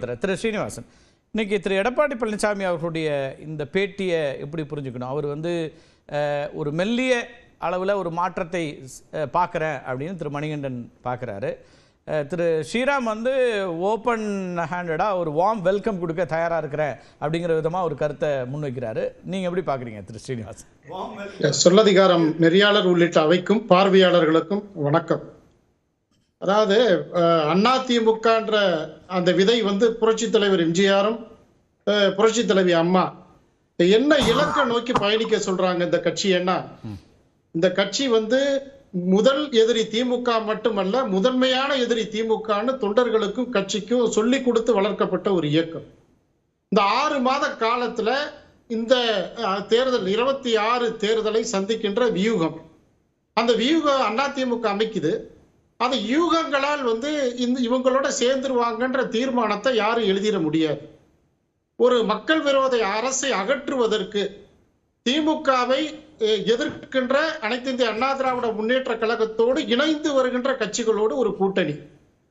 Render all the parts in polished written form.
திரு ஸ்ரீனிவாசன், இன்னைக்கு திரு எடப்பாடி பழனிசாமி அவர்களுடைய இந்த பேட்டியை எப்படி புரிஞ்சுக்கணும்? அவர் வந்து ஒரு மெல்லிய அளவில் ஒரு மாற்றத்தை பார்க்குறேன் அப்படின்னு திரு மணிகண்டன் பார்க்குறாரு. திரு ஸ்ரீராம் வந்து ஓப்பன் ஹேண்டடாக ஒரு வார்ம் வெல்கம் கொடுக்க தயாராக இருக்கிறேன் அப்படிங்கிற விதமாக ஒரு கருத்தை முன்வைக்கிறாரு. நீங்கள் எப்படி பார்க்குறீங்க திரு ஸ்ரீனிவாசன்? சொல்லதிகாரம் நெறியாளர் உள்ளிட்ட அவைக்கும் பார்வையாளர்களுக்கும் வணக்கம். அதாவது அதிமுகன்ற அந்த விதை வந்து புரட்சி தலைவர் எம்ஜிஆரும் புரட்சி தலைவி அம்மா என்ன இலக்கை நோக்கி பயணிக்க சொல்றாங்க இந்த கட்சி? என்ன இந்த கட்சி வந்து முதல் எதிரி திமுக மட்டுமல்ல, முதன்மையான எதிரி திமுகன்னு தொண்டர்களுக்கும் கட்சிக்கும் சொல்லி கொடுத்து வளர்க்கப்பட்ட ஒரு இயக்கம். இந்த 6 மாத காலத்துல இந்த தேர்தல் 26 தேர்தலை சந்திக்கின்ற வியூகம், அந்த வியூகம் அதிமுக அமைக்குது. அந்த யூகங்களால் வந்து இவங்களோட சேர்ந்துருவாங்கன்ற தீர்மானத்தை யாரும் எழுதிட முடியாது. ஒரு மக்கள் விரோத அரசை அகற்றுவதற்கு திமுகவை எதிர்க்கின்ற அனைத்து இந்திய அண்ணா திராவிட முன்னேற்ற கழகத்தோடு இணைந்து வருகின்ற கட்சிகளோடு ஒரு கூட்டணி,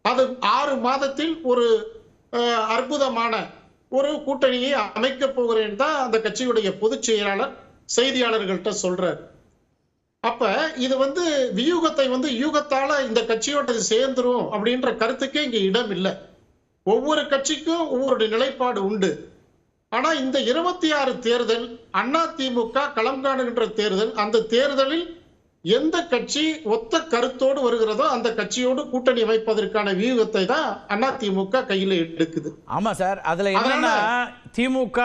அது 6 மாதத்தில் ஒரு அற்புதமான ஒரு கூட்டணியை அமைக்க போகிறேன் தான் அந்த கட்சியுடைய பொதுச் செயலாளர் செய்தியாளர்கள்ட்ட சொல்றாரு. அப்ப இது வந்து வியூகத்தை வந்து யூகத்தால இந்த கட்சியோட சேர்ந்துரும் அப்படின்ற கருத்துக்கே இங்க இடம் இல்லை. ஒவ்வொரு கட்சிக்கும் ஒவ்வொரு நிலைப்பாடு உண்டு. ஆனா இந்த 26 தேர்தல் அதிமுக களம் காணுகின்ற தேர்தல். அந்த தேர்தலில் எந்த கட்சி ஒத்த கருத்தோடு வருகிறதோ அந்த கட்சியோடு கூட்டணி அமைப்பதற்கான வியூகத்தை தான் அதிமுக கையில எடுக்குது. ஆமா சார், அதுல என்னன்னா திமுக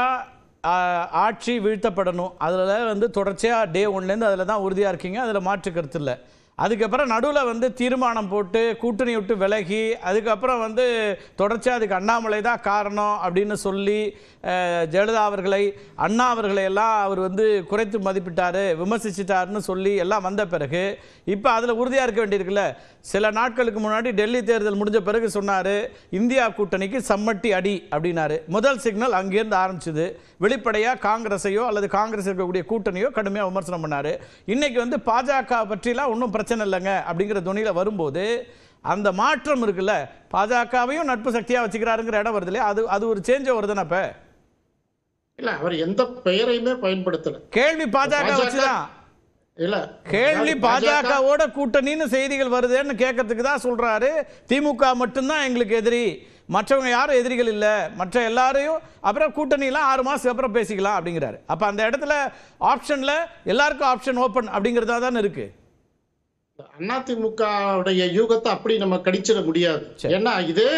ஆட்சி வீழ்த்தப்படணும், அதில் வந்து தொடர்ச்சியாக டே 1லேருந்து அதில் தான் உறுதியாக இருக்கீங்க, அதில் மாற்று கருத்து இல்லை. அதுக்கப்புறம் நடுவில் வந்து தீர்மானம் போட்டு கூட்டணி விட்டு விலகி அதுக்கப்புறம் வந்து தொடர்ச்சியாக அதுக்கு அண்ணாமலை தான் காரணம் அப்படின்னு சொல்லி ஜெயலலிதா அவர்களை அண்ணா அவர்களை எல்லாம் அவர் வந்து குறைத்து மதிப்பிட்டார், விமர்சிச்சிட்டாருன்னு சொல்லி எல்லாம் வந்த பிறகு இப்போ அதில் உறுதியாக இருக்க வேண்டியிருக்குல்ல. சில நாட்களுக்கு முன்னாடி டெல்லி தேர்தல் முடிஞ்ச பிறகு சொன்னார் இந்தியா கூட்டணிக்கு சம்மட்டி அடி அப்படின்னாரு. முதல் சிக்னல் அங்கேருந்து ஆரம்பிச்சுது. வெளிப்படையாக காங்கிரஸையோ அல்லது காங்கிரஸ் இருக்கக்கூடிய கூட்டணியோ கடுமையாக விமர்சனம் பண்ணார். இன்னைக்கு வந்து பாஜக பற்றிலாம் ஒன்றும் பிரச்சனை இல்லைங்க அப்படிங்கிற துணியில் வரும்போது அந்த மாற்றம் இருக்குல்ல, பாஜகவையும் நட்பு சக்தியாக வச்சுக்கிறாருங்கிற இடம் வருது இல்லையா? அது ஒரு சேஞ்ச் வருதுன்னா இப்ப இல்ல அவர் எந்த பெயரையுமே பயன்படுத்தல. கேள்வி பாஜக வச்சுதான் இல்ல, கேள்வி பாஜகவோட கூட்டணின்னு செய்திகள் வருதுன்னு கேட்கறதுக்கு தான் சொல்றாரு. திமுக மட்டும்தான் எங்களுக்கு எதிரி, மற்றவங்க யாரும் எதிரிகள் இல்லை, மற்ற எல்லாரையும் அப்புறம் கூட்டணிலாம் 6 மாசத்துக்கு அப்புறம் பேசிக்கலாம் அப்படிங்கிறாரு. அப்ப அந்த இடத்துல ஆப்ஷன்ல எல்லாருக்கும் ஆப்ஷன் ஓபன் அப்படிங்கிறதா தான் இருக்கு. அதிமுக யூகத்தை அப்படி நம்ம கடிச்சிட முடியாது. ஏன்னா இதே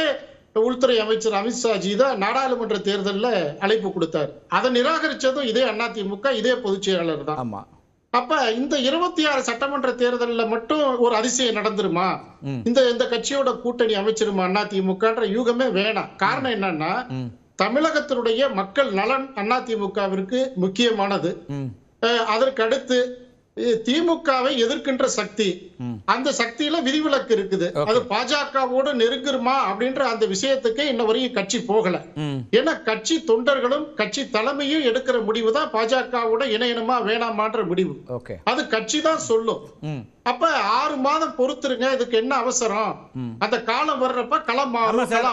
உள்துறை அமைச்சர் அமித்ஷாஜி தான் நாடாளுமன்ற தேர்தலில் அழைப்பு கொடுத்தார். அதை நிராகரிச்சதும் இதே அதிமுக, இதே பொதுச் செயலாளர் தான். ஆமா. அப்ப இந்த 26 சட்டமன்ற தேர்தலில் மட்டும் ஒரு அதிசயம் நடந்துருமா? இந்த கட்சியோட கூட்டணி அமைச்சிருமா அதிமுகன்ற யூகமே வேணாம். காரணம் என்னன்னா தமிழகத்தினுடைய மக்கள் நலன் அதிமுகவிற்கு முக்கியமானது. அதற்கு அடுத்து திமுகவை எதிர்க்கின்ற சக்தி, அந்த சக்தியில விதிவிலக்கு இருக்குது. அது பாஜகவோடு நெருங்குமா அப்படின்ற அந்த விஷயத்துக்கு இன்ன வரையும் கட்சி போகல. ஏன்னா கட்சி தொண்டர்களும் கட்சி தலைமையும் எடுக்கிற முடிவு தான் பாஜகவோட இணையணுமா வேணாமான்ற முடிவு. அது கட்சி தான் சொல்லும். அப்ப 6 மாதம் பொறுத்துருங்க, இதுக்கு என்ன அவசரம்? அந்த காலம் வர்றப்ப களம்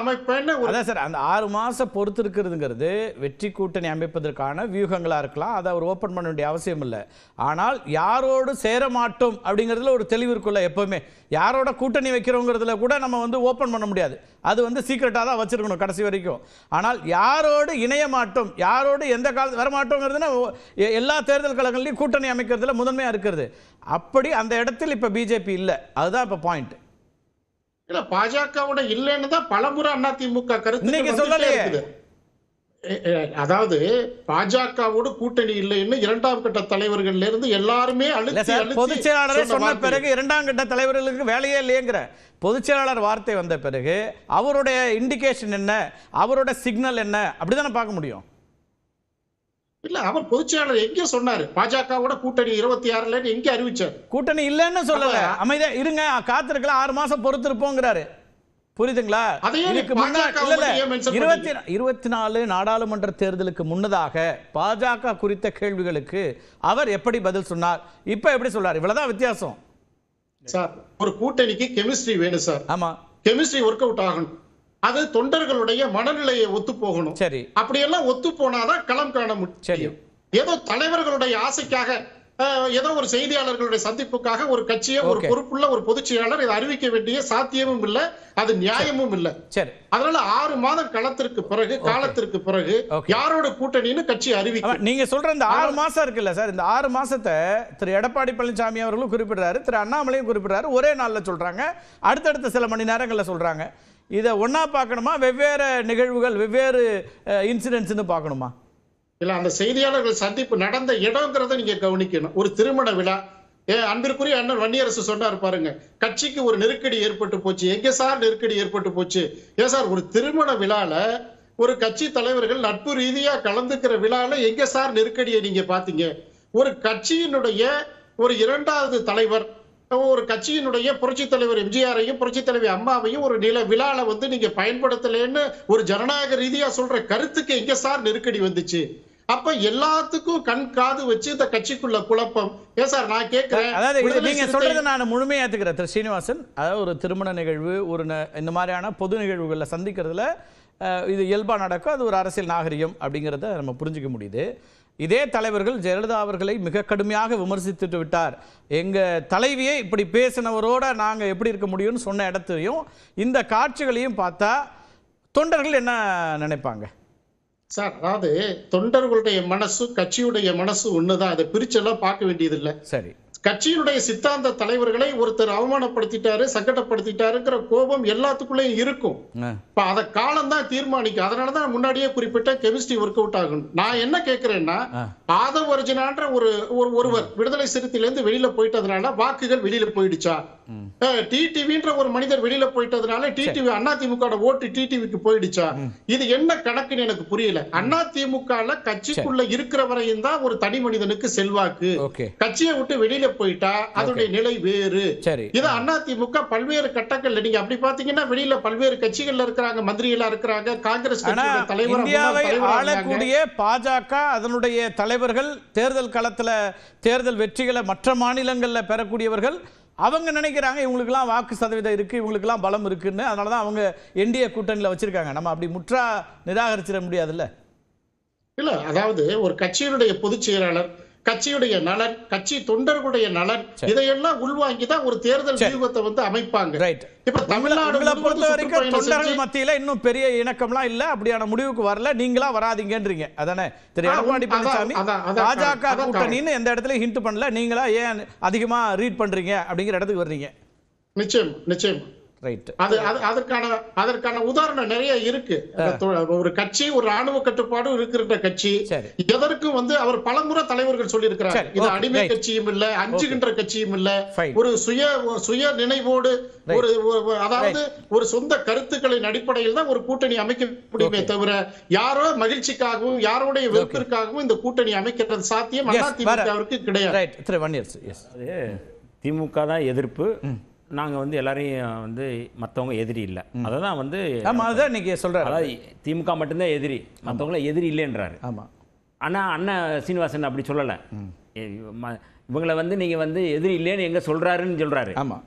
அமைப்பேன்னு அந்த 6 மாசம் பொறுத்து இருக்கிறதுங்கிறது வெற்றி கூட்டணி அமைப்பதற்கான வியூகங்களா இருக்கலாம். அதை அவர் ஓபன் பண்ண வேண்டிய அவசியம் இல்லை. ஆனால் யாரோடு சேர மாட்டோம் அப்படிங்கிறதுல ஒரு தெளிவு இருக்குல்ல. எப்பவுமே யாரோட கூட்டணி வைக்கிறோங்கிறதுல கூட நம்ம வந்து ஓபன் பண்ண முடியாது, அது வந்து சீக்கிரட்டாக தான் வச்சிருக்கணும் கடைசி வரைக்கும். ஆனால் யாரோடு இணைய மாட்டோம், யாரோடு எந்த காலத்து வரமாட்டோங்கிறதுனா எல்லா தேர்தல் கழகங்களையும் கூட்டணி அமைக்கிறதுல முதன்மையாக இருக்கிறது. அப்படி அந்த இடத்தில் இப்ப பிஜேபி இல்லை, அதுதான் இப்ப பாயிண்ட். இல்ல பாஜகவோட இல்லைன்னு தான் பலமுறை அதிமுக கருத்து சொல்லலையே. அதாவது பாஜகவோடு கூட்டணி இல்லைன்னு 2ஆம் கட்ட தலைவர்கள்ல இருந்து எல்லாருமே பொதுச் செயலாளரே சொன்ன பிறகு 2ஆம் கட்ட தலைவர்களுக்கு வேலையே இல்லையேங்கிற பொதுச் செயலாளர் வார்த்தை வந்த பிறகு அவருடைய இண்டிகேஷன் என்ன, அவரோட சிக்னல் என்ன, அப்படிதானே பார்க்க முடியும். இல்ல அவர் பொதுச் செயலாளர் எங்க சொன்னாரு பாஜகவோட கூட்டணி 26ல எங்க அறிவிச்சார்? கூட்டணி இல்லைன்னு சொல்லல, அமைதியா இருங்க காத்திருக்கலாம் 6 மாசம் பொறுத்திருப்போங்கிறாரு. புரியுதுங்களா? 24 நாடாளுமன்ற தேர்தலுக்கு முன்னதாக பாஜக குறித்த கேள்விகளுக்கு அவர் எப்படி பதில் சொன்னார், இப்ப எப்படி சொல்றாரு? இவ்வளவுதான் வித்தியாசம் சார். ஒரு கூட்டணிக்கு கெமிஸ்ட்ரி வேணும் சார். ஆமா, கெமிஸ்ட்ரி ஒர்க் அவுட் ஆகணும். அது தொண்டர்களுடைய மனநிலையை ஒத்து போகணும். சரி. அப்படியெல்லாம் ஒத்து போனாதான் களம் காண முடியும். ஏதோ தலைவர்களுடைய ஆசைக்காக ஏதோ ஒரு செய்தியாளர்களுடைய சந்திப்புக்காக ஒரு கட்சியை ஒரு பொறுப்புள்ள ஒரு பொதுச் செயலாளர் இதை அறிவிக்க வேண்டிய சாத்தியமும் இல்ல, அது நியாயமும் இல்ல. அதனால 6 மாதம் காலத்திற்கு பிறகு யாரோட கூட்டணின்னு கட்சி அறிவிக்கும். நீங்க சொல்ற இந்த 6 மாசம் இருக்குல்ல சார், இந்த 6 மாசத்தை திரு எடப்பாடி பழனிசாமி அவர்களும் குறிப்பிடுறாரு, திரு அண்ணாமலையும் குறிப்பிடுறாரு, ஒரே நாள்ல சொல்றாங்க, அடுத்தடுத்த சில மணி நேரங்கள்ல சொல்றாங்க. இதை ஒன்னா பார்க்கணுமா, வெவ்வேறு நிகழ்வுகள் வெவ்வேறு இன்சிடென்ட்ஸ்னு பார்க்கணுமா? இல்ல, அந்த செய்தியாளர்கள் சந்திப்பு நடந்த இடம்ங்கிறத நீங்க கவனிக்கணும். ஒரு திருமண விழா, அன்பிற்குரிய அண்ணன் வன்னியரசு சொன்னார் பாருங்க, கட்சிக்கு ஒரு நெருக்கடி ஏற்பட்டு போச்சு. எங்க சார் நெருக்கடி ஏற்பட்டு போச்சு? ஏன் சார், ஒரு திருமண விழால ஒரு கட்சி தலைவர்கள் நட்பு ரீதியா கலந்துக்கிற விழால எங்க சார் நெருக்கடியை நீங்க பாத்தீங்க? ஒரு கட்சியினுடைய ஒரு 2வது தலைவர், ஒரு கட்சியினுடைய புரட்சி தலைவர் எம்ஜிஆரையும் புரட்சி தலைவி அம்மாவையும் ஒரு விழால நீங்க பயன்படுத்தலன்னு ஒரு ஜனநாயக ரீதியா சொல்ற கருத்துக்கு எங்க சார் நெருக்கடி வந்துச்சு? அப்ப எல்லாத்துக்கும் கண் காது வச்சு இந்த கட்சிக்குள்ள குழப்பம். ஏன் சார் நான் கேட்கிறேன், அதாவது நீங்க சொல்றதை நான் முழுமையா ஏத்துக்கிறேன் திரு ஸ்ரீனிவாசன். அதாவது ஒரு திருமண நிகழ்வு, ஒரு இந்த மாதிரியான பொது நிகழ்வுகளை சந்திக்கிறதுல இது இயல்பா நடக்கும், அது ஒரு அரசியல் நாகரிகம் அப்படிங்கிறத நம்ம புரிஞ்சுக்க முடியுது. இதே தலைவர்கள் ஜெயலலிதா அவர்களை மிக கடுமையாக விமர்சித்துட்டு விட்டார். எங்க தலைவியை இப்படி பேசினவரோட நாங்க எப்படி இருக்க முடியும்னு சொன்ன இடத்தையும் இந்த காட்சிகளையும் பார்த்தா தொண்டர்கள் என்ன நினைப்பாங்க சார்? அதாவது தொண்டர்களுடைய மனசு கட்சியுடைய மனசு ஒண்ணுதான், அதை பிரிச்செல்லாம் பார்க்க வேண்டியது இல்லை. சரி, கட்சியினுடைய சித்தாந்த தலைவர்களை ஒருத்தர் அவமானப்படுத்திட்டாரு, சங்கடப்படுத்திட்டாருங்கிற கோபம் எல்லாத்துக்குள்ளேயும் இருக்கும். அத காலம் தான் தீர்மானிக்கும். அதனாலதான் முன்னாடியே குறிப்பிட்ட கெமிஸ்ட்ரி ஒர்க் அவுட் ஆகும். நான் என்ன கேட்கிறேன்னா, ஆதவ் அர்ஜுனான்ற ஒருவர் விடுதலை சிறுத்தையிலிருந்து வெளியில போயிட்டதுனால வாக்குகள் வெளியில போயிடுச்சா? டிடிவின்ற ஒரு மனிதர் வெளியில போயிட்டதுனால டிடிவி அதிமுக ஓட்டு டிடிவிக்கு போயிடுச்சா? இது என்ன கணக்குன்னு எனக்கு புரியல. அதிமுக கட்சிக்குள்ள இருக்கிற வரையும் தான் ஒரு தனி மனிதனுக்கு செல்வாக்கு. கட்சியை விட்டு வெளியில போயிட்டா அதனுடைய நிலை வேறு. இது அதிமுக பல்வேறு கட்டங்கள்ல நீங்க அப்படி பாத்தீங்கன்னா வெளியில பல்வேறு கட்சிகள்ல இருக்கிறாங்க, மந்திரிகளா இருக்கிறாங்க, காங்கிரஸ் தலைவர், இந்தியாவை ஆளக்கூடிய பாஜக அதனுடைய தலைவர்கள் தேர்தல் களத்துல தேர்தல் வெற்றிகளை மற்ற மாநிலங்கள்ல பெறக்கூடியவர்கள் அவங்க நினைக்கிறாங்க இவங்களுக்கெல்லாம் வாக்கு சதவீதம் இருக்கு, இவங்களுக்கெல்லாம் பலம் இருக்குன்னு. அதனாலதான் அவங்க என்டிஏ கூட்டணியில வச்சிருக்காங்க. நம்ம அப்படி முற்றா நிராகரிச்சிட முடியாதுல்ல. இல்ல, அதாவது ஒரு கட்சியினுடைய பொதுச் செயலாளர், கட்சியுடைய நலன், கட்சி தொண்டர்களுடைய நலன், இதையெல்லாம் உள்வாங்கிதான் ஒரு தேர்தல் வியூகத்தை அமைப்பாங்க. இப்ப தமிழ்நாடு பொறுத்த வரைக்கும் தொண்டர்கள் மத்தியில இன்னும் பெரிய இணக்கம்லாம் இல்ல, அப்படியான முடிவுக்கு வரல, நீங்களா வராதீங்கன்றீங்க அதானே திரு எடப்பாடி பழனிசாமி? பாஜக கூட்டணின்னு எந்த இடத்துல ஹிண்ட் பண்ணல, நீங்களா ஏன் அதிகமா ரீட் பண்றீங்க அப்படிங்கிற இடத்துக்கு வர்றீங்க. நிச்சயம் நிச்சயம். அதற்கான உதாரணம் நிறைய இருக்கு. ஒரு கட்சி ஒரு ராணுவ கட்டுப்பாடு இருக்கிற கட்சி எதற்கும் அவர் பலமுறை தலைவர்கள் சொல்லி இருக்கிறார், இது அடிமை கட்சியும் இல்ல, அஞ்சுகின்ற கட்சியும் இல்ல, ஒரு சுய நினைவோடு ஒரு அதாவது ஒரு சொந்த கருத்துக்களின் அடிப்படையில் தான் ஒரு கூட்டணி அமைக்க முடியுமே தவிர யாரோ மகிழ்ச்சிக்காகவும் யாரோடைய வெறுப்பிற்காகவும் இந்த கூட்டணி அமைக்கிறது சாத்தியம் அதிமுகவிற்கு கிடையாது. திமுக தான் எதிர்ப்பு, நாங்கள் எல்லாரையும் மற்றவங்க எதிரி இல்லை, அதை தான் இன்னைக்கு சொல்கிறார். அதாவது திமுக மட்டும்தான் எதிரி, மற்றவங்கள எதிரி இல்லைன்றாரு. ஆமாம், ஆனால் அண்ணன் சீனிவாசன் அப்படி சொல்லலை. இவங்களை நீங்கள் எதிரி இல்லைன்னு எங்கே சொல்கிறாருன்னு சொல்கிறாரு. ஆமாம்,